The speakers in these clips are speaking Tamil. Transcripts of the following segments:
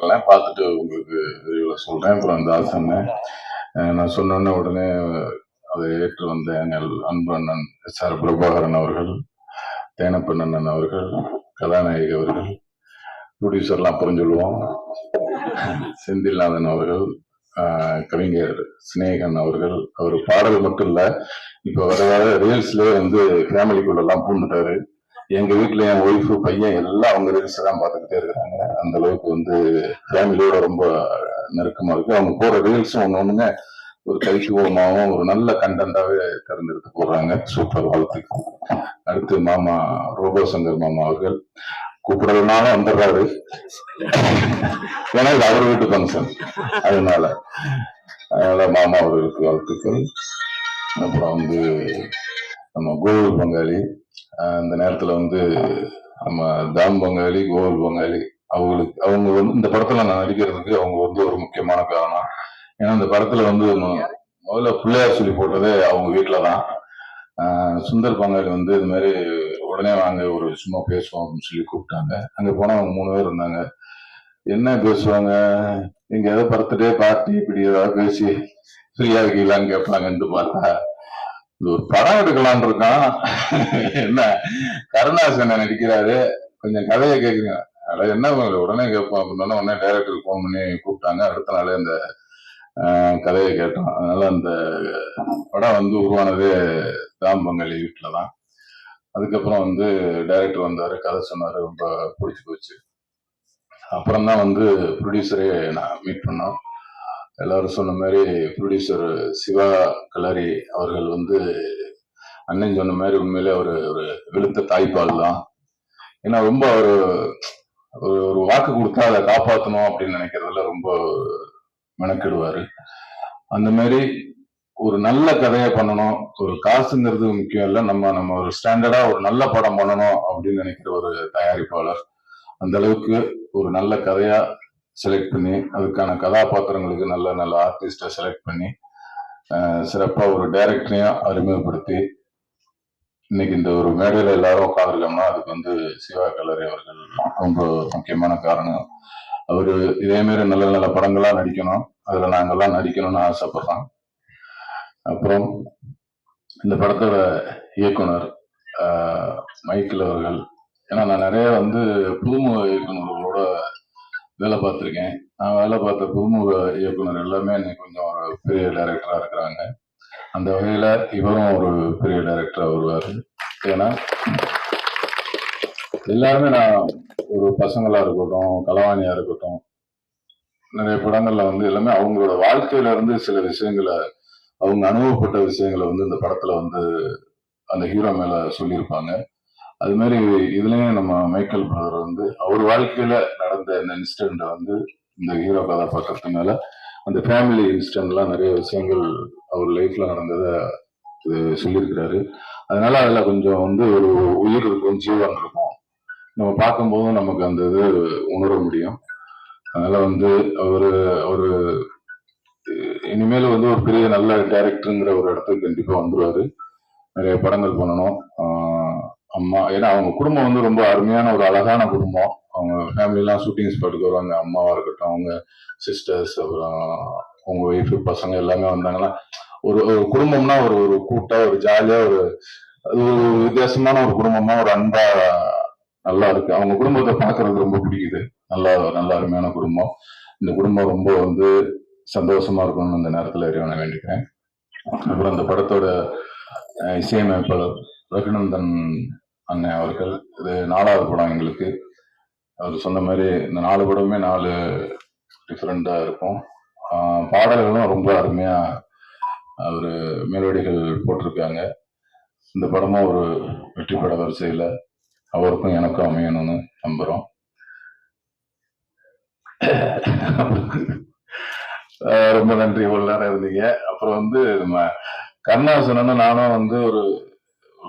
படங்கள்லாம் பார்த்துட்டு உங்களுக்கு விரிவில் சொல்றேன். அப்புறம் தாசன் நான் சொன்னோன்னே உடனே அதை ஏற்று வந்த எங்கள் அன்பு அண்ணன் எஸ்.ஆர். பிரபாகரன் அவர்கள், தேனப்பண்ணன் அவர்கள், கதாநாயகி அவர்கள், ப்ரொடியூசர்லாம் அப்புறம் சொல்லுவோம், செந்தில்நாதன் அவர்கள், கவிஞர் சினேகன் அவர்கள். அவர் பாடல் மட்டும் இல்ல, இப்ப வர ரீல்ஸ்லயே வந்து ஃபேமிலிக்குள்ள எல்லாம் பூந்துட்டாரு. எங்க வீட்டுல என் ஒய்ஃபு பையன் எல்லாம் அவங்க ரீல்ஸ் தான் பார்த்துக்கிட்டே இருக்கிறாங்க. அந்த அளவுக்கு வந்து ஃபேமிலியோட ரொம்ப நெருக்கமா இருக்கு. அவங்க போற ரீல்ஸும் ஒண்ணு ஒரு கைக்குவமாவும் ஒரு நல்ல கண்டென்ட்டாவே தேர்ந்தெடுத்து போடுறாங்க. சூப்பர், வாழ்த்துக்கு. அடுத்து மாமா ரோபோ சங்கர் மாமா அவர்கள் கூப்பிடறதுனாலும் வந்துடுறாரு, ஏன்னா இது அவர் வீட்டு ஃபங்க்ஷன், அதனால மாமா அவர்களுக்கு வாழ்த்துக்கள். அப்புறம் வந்து நம்ம கோவில் பங்காளி, இந்த நேரத்துல வந்து நம்ம தாம் பங்காளி, கோவில் பங்காளி, அவங்க வந்து இந்த படத்துல நான் நடிக்கிறதுக்கு அவங்க வந்து ஒரு முக்கியமான காரணம். ஏன்னா இந்த படத்துல வந்து முதல்ல பிள்ளையார் சொல்லி போட்டதே அவங்க வீட்டுலதான். சுந்தர் பங்காளி வந்து இது மாதிரி உடனே வாங்க ஒரு சும்மா பேசுவோம் அப்படின்னு சொல்லி கூப்பிட்டாங்க. அங்க போனா அவங்க 3 பேர் இருந்தாங்க. என்ன பேசுவாங்க, நீங்க ஏதோ பர்த்டே பார்ட்டி இப்படி ஏதாவது பேசி ஃப்ரீயா இருக்கீங்களான்னு கேட்பாங்கன்ட்டு பார்த்தா இது ஒரு படம் எடுக்கலான் இருக்கான். என்ன கருணாசனை நடிக்கிறாரு, கொஞ்சம் கதையை கேட்குறீங்க, அட என்ன உடனே கேட்போம் அப்படின்னு உடனே டைரக்டருக்கு ஃபோன் பண்ணி கூப்பிட்டாங்க. அடுத்த நாளே அந்த கதையை கேட்டோம். அதனால அந்த படம் வந்து உருவானதே தாம் பங்காளி வீட்டுலதான். அதுக்கப்புறம் வந்து டைரக்டர் வந்தாரு, கதை சொன்னாரு, ரொம்ப பிடிச்சி போச்சு. அப்புறம் தான் வந்து ப்ரொடியூசரே நான் மீட் பண்ணோம். எல்லாரும் சொன்ன மாதிரி ப்ரொடியூசர் சிவா கலாரி அவர்கள் வந்து அண்ணன் சொன்ன மாதிரி உண்மையிலே ஒரு வெளுத்த தாய்ப்பால் தான். ஏன்னா ரொம்ப ஒரு வாக்கு கொடுத்தா அதை காப்பாற்றணும் அப்படின்னு நினைக்கிறதுல ரொம்ப மெனக்கிடுவாரு. அந்த மாதிரி ஒரு நல்ல கதையை பண்ணணும், ஒரு காசுங்கிறது முக்கியம் இல்லை, நம்ம ஒரு ஸ்டாண்டர்டா ஒரு நல்ல படம் பண்ணணும் அப்படின்னு நினைக்கிற ஒரு தயாரிப்பாளர். அந்த அளவுக்கு ஒரு நல்ல கதையா செலக்ட் பண்ணி அதுக்கான கதாபாத்திரங்களுக்கு நல்ல நல்ல ஆர்டிஸ்டை செலக்ட் பண்ணி சிறப்பா ஒரு டைரக்டரையும் அறிமுகப்படுத்தி இன்னைக்கு இந்த ஒரு மேடையில எல்லாரும் உட்காந்துருக்கோம்னா அதுக்கு வந்து சிவா கலரி அவர்கள் ரொம்ப முக்கியமான காரணம். அவரு இதே மாதிரி நல்ல நல்ல படங்களா நடிக்கணும், அதுல நாங்கெல்லாம் நடிக்கணும்னு ஆசைப்படுறோம். அப்புறம் இந்த படத்தோட இயக்குனர் மைக்கேல் அவர்கள், ஏன்னா நான் நிறைய வந்து புதுமுக இயக்குநர்களோட வேலை பார்த்துருக்கேன். நான் வேலை பார்த்த புதுமுக இயக்குனர் எல்லாமே இன்னைக்கு கொஞ்சம் ஒரு பெரிய டைரக்டரா இருக்கிறாங்க. அந்த வகையில இவரும் ஒரு பெரிய டைரக்டரா வருவாரு. ஏன்னா எல்லாருமே நான் ஒரு பசங்களா இருக்கட்டும், கலவாணியா இருக்கட்டும், நிறைய படங்கள்ல வந்து எல்லாமே அவங்களோட வாழ்க்கையில இருந்து சில விஷயங்களை, அவங்க அனுபவப்பட்ட விஷயங்களை வந்து இந்த படத்துல வந்து அந்த ஹீரோ மேல சொல்லியிருப்பாங்க. அது மாதிரி இதுலயும் நம்ம மைக்கேல் பிரதர் வந்து அவர் வாழ்க்கையில நடந்த இந்த இன்சிடென்ட் வந்து இந்த ஹீரோ கதாபாத்திரத்து மேல அந்த ஃபேமிலி இன்சிடென்ட்லாம் நிறைய விஷயங்கள் அவர் லைஃப்ல நடந்ததை சொல்லியிருக்கிறாரு. அதனால அதுல கொஞ்சம் வந்து ஒரு உயிர் இருக்கும், ஜீவன் இருக்கும், நம்ம பார்க்கும்போதும் நமக்கு அந்த இது உணர முடியும். அதனால வந்து அவரு இனிமேல் வந்து ஒரு பெரிய நல்ல டைரக்டருங்கிற ஒரு இடத்துக்கு கண்டிப்பா வந்துருவாரு. நிறைய படங்கள் பண்ணணும். அம்மா, ஏன்னா அவங்க குடும்பம் வந்து ரொம்ப அருமையான ஒரு அழகான குடும்பம். அவங்க ஃபேமிலிலாம் ஷூட்டிங் ஸ்பாட்டுக்கு வருவாங்க, அம்மாவா இருக்கட்டும், அவங்க சிஸ்டர்ஸ், அப்புறம் அவங்க ஒய்ஃபு, பசங்க எல்லாமே வந்தாங்கன்னா ஒரு குடும்பம்னா ஒரு கூட்டா, ஒரு ஜாலியா, ஒரு வித்தியாசமான ஒரு குடும்பமா, ஒரு அன்பா நல்லா இருக்கு. அவங்க குடும்பத்தை பார்க்கறது ரொம்ப பிடிக்குது. நல்ல அருமையான குடும்பம். இந்த குடும்பம் ரொம்ப வந்து சந்தோஷமா இருக்கணும்னு இந்த நேரத்துல இறைவனை வேண்டிக்கிறேன். அப்புறம் இந்த படத்தோட இசையமைப்பாளர் ரகுநந்தன் அண்ணன் அவர்கள், இது 4வது படம் எங்களுக்கு. அவர் சொன்ன மாதிரி இந்த 4 படமே 4 டிஃப்ரெண்டா இருக்கும். பாடல்களும் ரொம்ப அருமையா அவரு மெலோடிகள் போட்டிருக்காங்க. இந்த படமும் ஒரு வெற்றி பட வரிசையில அவருக்கும் எனக்கும் அமையணும்னு நம்புறோம். ரொம்ப நன்றி, இவ்வளவு நேரம் இருந்தீங்க. அப்புறம் வந்து நம்ம கருணாசனன்னு நானும் வந்து ஒரு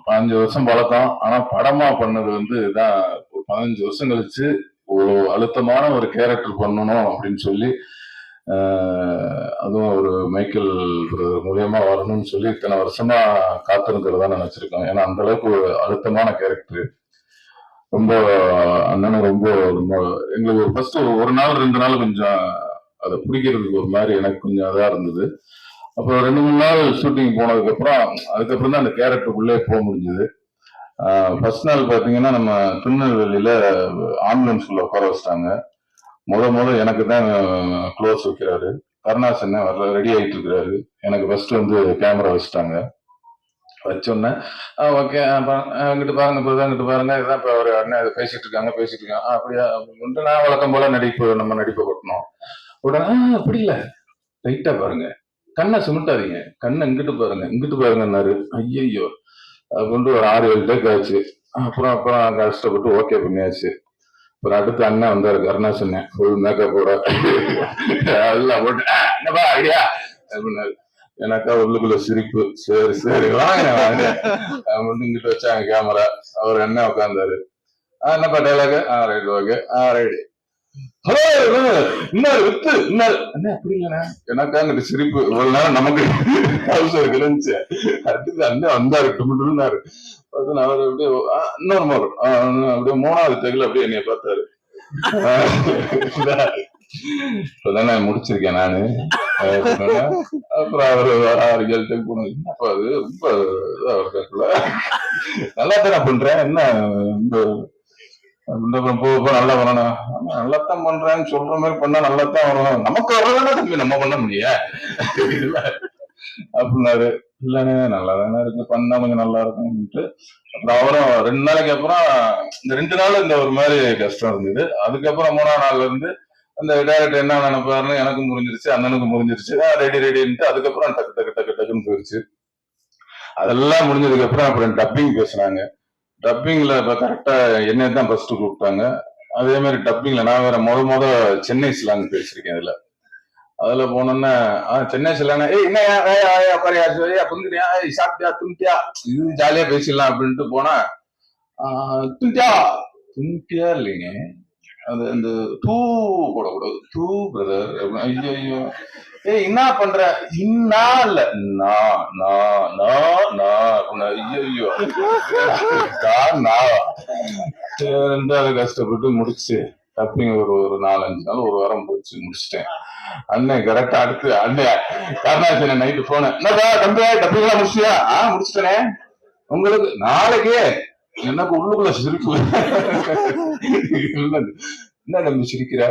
15 வருஷம் பழக்கம். ஆனா படமா பண்ணது வந்து இதான் ஒரு 15 வருஷம் கழிச்சு ஒரு அழுத்தமான ஒரு கேரக்டர் பண்ணணும் அப்படின்னு சொல்லி, அதுவும் ஒரு மைக்கேல் மூலியமா வரணும்னு சொல்லி இத்தனை வருஷமா காத்திருக்கிறதா நினைச்சிருக்கோம். ஏன்னா அந்த அளவுக்கு ஒரு அழுத்தமான கேரக்டர். ரொம்ப அண்ணனும் ரொம்ப ரொம்ப எங்களுக்கு ஃபர்ஸ்ட் ஒரு நாள் 2 நாள் கொஞ்சம் அதை பிடிக்கிறதுக்கு ஒரு மாதிரி எனக்கு கொஞ்சம் இதா இருந்தது. அப்புறம் 2 3 நாள் ஷூட்டிங் அதுக்கப்புறம் தான் அந்த கேரக்டருக்குள்ளே போக முடிஞ்சது. ஃபர்ஸ்ட் நாள் பாத்தீங்கன்னா நம்ம திருநெல்வேலியில ஆம்புலன்ஸ்குள்ள உட்கார வச்சிட்டாங்க. முத எனக்கு தான் க்ளோஸ் வைக்கிறாரு. கருணாசன் வரல, ரெடி ஆயிட்டு இருக்கிறாரு. எனக்கு ஃபர்ஸ்ட் வந்து கேமரா வச்சுட்டாங்க. வச்சோன்னே ஓகே அங்கிட்டு பாருங்க பிரதர், அங்கிட்டு பாருங்க, இதான் இப்போ ஒரு அண்ணன் இதை பேசிட்டு இருக்காங்க அப்படியா அப்படின்ட்டு நான் வழக்கம் போல நம்ம நடிப்பை கொட்டணும். உடனே அப்படி இல்லை, லைட்டா பாருங்க, கண்ணை சுமிட்டாதீங்க, கண்ணை இங்கிட்டு பாருங்கன்னாரு. ஐயோ அப்படின்ட்டு ஒரு 6 7 டேக் ஆச்சு. அப்புறம் கஷ்டப்பட்டு ஓகே பண்ணியாச்சு. அப்புறம் அடுத்து அண்ணன் வந்தாரு, கருணாசன், ஃபுல் மேக்கப்போட எல்லாம் போட்டு என்னப்பா ஐடியா அப்படின்னாரு. எனக்கா உள்ளுக்குள்ள சிரிப்பு. சரி வாங்க அப்படின்னு இங்கிட்டு வச்சாங்க கேமரா. அவர் என்ன உட்கார்ந்தாரு. என்னப்பா dialogue? Right okay right. Hello இன்னொரு வித்து இன்னொரு என்ன அப்படி இல்லைண்ணா எனக்கா அங்கிட்டு சிரிப்பு. இவ்வளவு நேரம் நமக்கு அவசரம் இருந்துச்சு. அடுத்து அண்ணன் வந்தாரு, டுமுன்னாரு. அவர் அப்படியே இன்னொரு மோர் அப்படியே 3வது டேக்ல அப்படியே என்னைய பார்த்தாரு. இப்பதானே முடிச்சிருக்கேன் நானு. அப்புறம் அவரு 6 7 டேக் போனது. என்னப்பா அது ரொம்ப இதா இருக்காக்குள்ள, நல்லா தானே பண்றேன், என்ன அப்புறம் போக நல்லா வரணும். நல்லாத்தான் பண்றேன்னு சொல்ற மாதிரி பண்ணா நல்லாத்தான் வரணும், நமக்கு வரலன்னா தம்பி நம்ம பண்ண முடியும் அப்படின்னாரு. இல்லைண்ணே நல்லா தானே இருக்கு, பண்ணா கொஞ்சம் நல்லா இருக்கும்ட்டு. அப்புறம் அவரும் 2 நாளைக்கு அப்புறம் இந்த 2 நாள் இந்த ஒரு மாதிரி கஷ்டம் இருந்தது. அதுக்கப்புறம் 3ஆம் நாள்ல இருந்து அந்த டைரக்டர் என்ன நினைப்பாருன்னு எனக்கும் புரிஞ்சிருச்சு, அண்ணனுக்கும் புரிஞ்சிருச்சு. ரெடின்ட்டு அதுக்கப்புறம் டக்குன்னு போயிருச்சு. அதெல்லாம் முடிஞ்சதுக்கு அப்புறம் டப்பிங் பேசுனாங்க. டப்பிங்ல கரெக்டா என்னை தான் ஃபர்ஸ்ட் கூப்பிட்டாங்க. அதே மாதிரி டப்பிங்ல நான் வேற முத சென்னை ஸ்லாங் பேசியிருக்கேன். அதுல போனோன்னா சென்னை ஸ்லாங், என்ன குந்திரியா சாப்பிட்டியா துண்டியா, இது ஜாலியா பேசிடலாம் அப்படின்ட்டு போனா துண்டியா இல்லைங்க, அது அந்த டூ போடக்கூடாது, டூ பிரதர். ஐயோ என்ன பண்ற, இன்னா இல்ல ஐயோ அதை கஷ்டப்பட்டு முடிச்சு டப்பிங் ஒரு 4 5 நாள், ஒரு வாரம் போச்சு, முடிச்சிட்டேன். அண்ணன் கரெக்டா அடுத்து அண்ணன் கருணாசன் நைட்டு போன, என்னப்பா தம்பி டப்பிங் எல்லாம் முடிச்சியா? முடிச்சிட்டேனே, உங்களுக்கு நாளைக்கே. எனக்கு உள்ளுக்குள்ள சிரிப்பு. என்ன தம்பி சிரிக்கிற?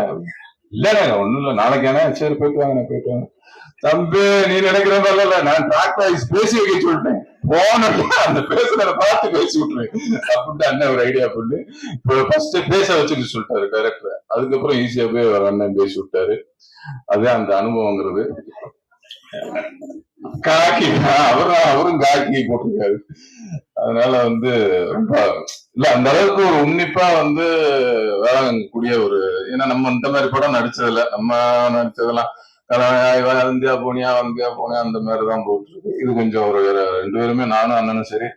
இல்லண்ணே ஒண்ணும் இல்ல, நாளைக்கானே, சரி போயிட்டு வாங்க. தம்பி நீ நினைக்கிற மாதிரி இல்ல, நான் ட்ராக் வைஸ் பேசி வைக்க சொல்லிட்டேன். போன அந்த பேசுறத பார்த்து பேசி விட்டுருவேன் அப்படின்ட்டு அண்ணன் ஒரு ஐடியா பண்ணி ஃபர்ஸ்ட் பேச வச்சுட்டு சொல்லிட்டாரு டைரக்டர். அதுக்கப்புறம் ஈஸியா போய் ஒரு அண்ணன் பேசி விட்டாரு. அதுதான் அந்த அனுபவங்கிறது. காக்கி அவரும் காக்கி போட்டிருக்காரு. அதனால வந்து ரொம்ப இல்ல அந்த அளவுக்கு ஒரு உன்னிப்பா வந்து வேளாங்கக்கூடிய ஒரு, ஏன்னா நம்ம இந்த மாதிரி படம் நடிச்சதில்ல. நம்ம நடிச்சதெல்லாம் இந்தியா போனியா அந்த மாதிரிதான் போயிட்டு இருக்கு. இது கொஞ்சம் ஒரு 2 பேருமே, நானும் அண்ணனும் சரி,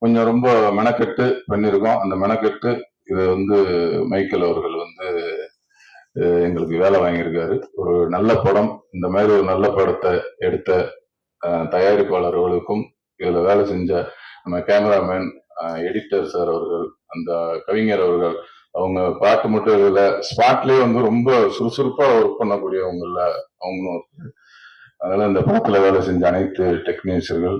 கொஞ்சம் ரொம்ப மெனக்கெட்டு பண்ணிருக்கோம். அந்த மெனக்கெட்டு இதை வந்து மைக்கேல் அவர்கள் வந்து எங்களுக்கு வேலை வாங்கியிருக்காரு. ஒரு நல்ல படம், இந்த மாதிரி ஒரு நல்ல படத்தை எடுத்த தயாரிப்பாளர்களுக்கும் இதுல வேலை செஞ்ச நம்ம கேமராமேன், எடிட்டர் சார் அவர்கள், அந்த கவிஞர் அவர்கள், அவங்க பாட்டு மட்டும் இதுல ஸ்பாட்லயே வந்து ரொம்ப சுறுசுறுப்பா ஒர்க் பண்ணக்கூடியவங்கள அவங்களும். அதனால இந்த படத்துல வேலை செஞ்ச அனைத்து டெக்னீஷியர்கள்,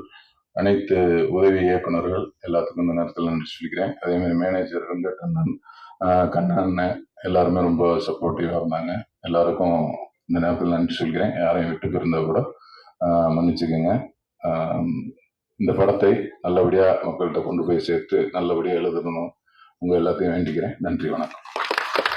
அனைத்து உதவி இயக்குநர்கள் எல்லாத்துக்கும் இந்த நேரத்தில் நன்றி சொல்லிக்கிறேன். அதே மாதிரி மேனேஜர் வெங்கட் கண்ணன் எல்லாருமே ரொம்ப சப்போர்ட்டிவா இருந்தாங்க. எல்லாருக்கும் இந்த நேரத்தில் நன்றி சொல்லிக்கிறேன். யாரையும் விட்டு பிறந்தா கூட மன்னிச்சுக்கோங்க. இந்த படத்தை நல்லபடியா மக்கள்கிட்ட கொண்டு போய் சேர்த்து நல்லபடியா எழுதணும், உங்க எல்லாத்தையும் வேண்டிக்கிறேன். நன்றி, வணக்கம்.